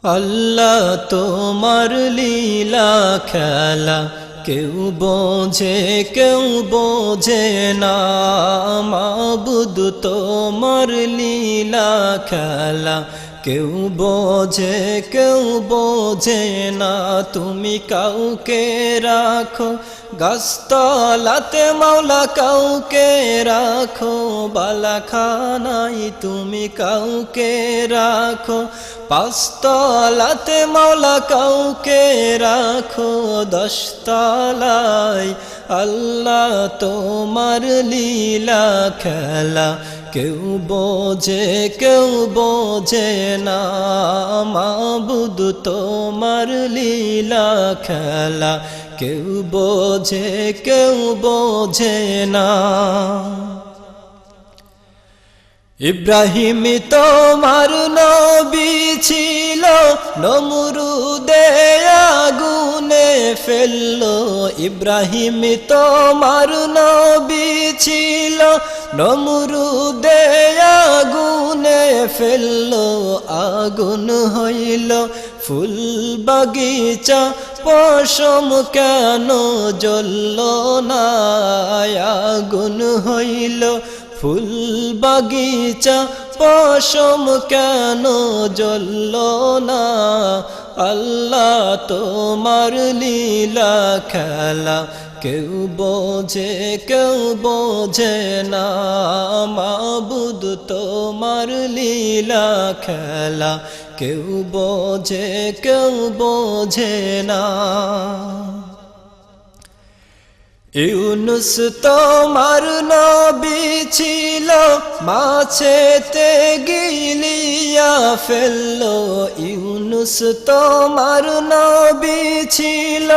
আল্লাহ তোমার লীলা খেলা কেউ বোঝে না মাবুদ তোমার লীলা খেলা কেউ বোঝে না তুমি কাউকে রাখো গাছতলাতে মাওলা কাউকে রাখো বালাখানাই তুমি কাউকে রাখো পাঁচতলাতে মাওলা কাউকে রাখো দশতলায় আল্লাহ তোমার লীলা খেলা কেউ বোঝে না মাবুদ তোমার লীলা খেলা কেউ বোঝে না ইব্রাহিম তোমার নবী ছিল নমরুদে আগুনে ফেললো ইব্রাহিম তোমার নবী ছিল নমরুদে আগুনে ফেললো আগুন হইল ফুল বাগিচা পশম কেন জ্বলল না আগুন হইল ফুল বাগিচা পশম কেন জ্বলল না আল্লাহ তোমার লীলা খেলা কেউ বোঝে না মাবুদ তোমার লীলা খেলা কেউ বোঝে না ইউনুস তোমার নবী ছিল মাছেতে গিলিয়া ফেললো ইউনুস তোমার নবী ছিল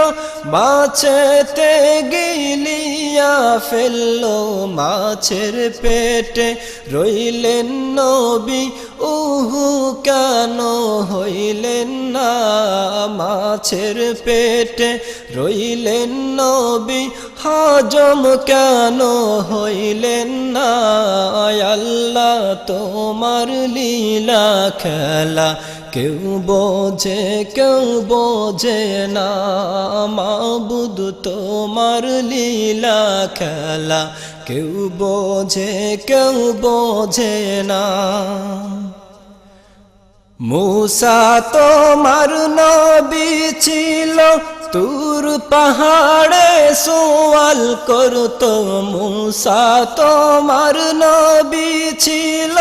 মাছেতে গিলিয়া ফেললো মাছের পেটে রইলেন নবী উহু কেন হইলেন না মাছের পেটে রইলেন নবী হজম কেন হইলেন না আল্লাহ তোমার লীলা খেলা কেউ বোঝে না মাবুদ তোমার লীলা খেলা কেউ বোঝে না মূসা তোমার নবী ছিল তুর পাহাড়ে সওয়াল করতো মূসা তোমার নবী ছিল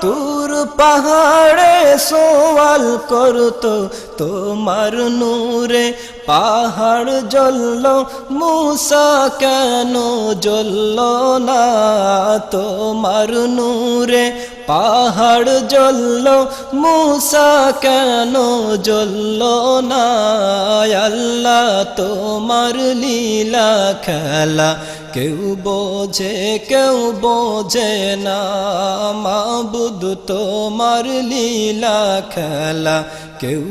তুর পাহাড়ে সওয়াল করতো তোমার নূরে পাহাড় জ্বলল মূসা কেন জ্বলল না তোমার নূরে পাহাড় জ্বলল মূসা কেন জ্বলল না আল্লাহ তোমার লীলা খেলা কেউ বোঝে না মাবুদ তোমার লীলা খেলা কেউ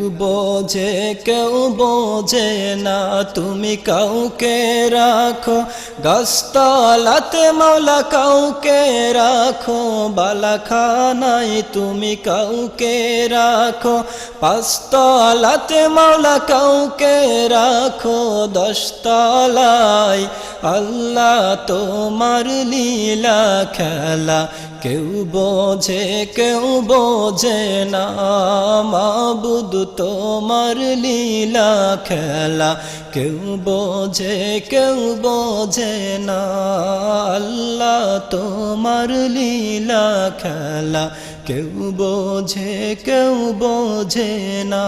বোঝে না তুমি কাউকে রাখো গাছতলাতে মাওলা কাউকে রাখো বালাখানাই তুমি কাউকে রাখো পাঁচতলাতে মাওলা কাউকে রাখো দশতলায় আল্লাহ তোমার লীলা খেলা কেউ বোঝে না মাবুদ তোমার লীলা খেলা কেউ বোঝে না আল্লাহ তোমার লীলা খেলা কেউ বোঝে না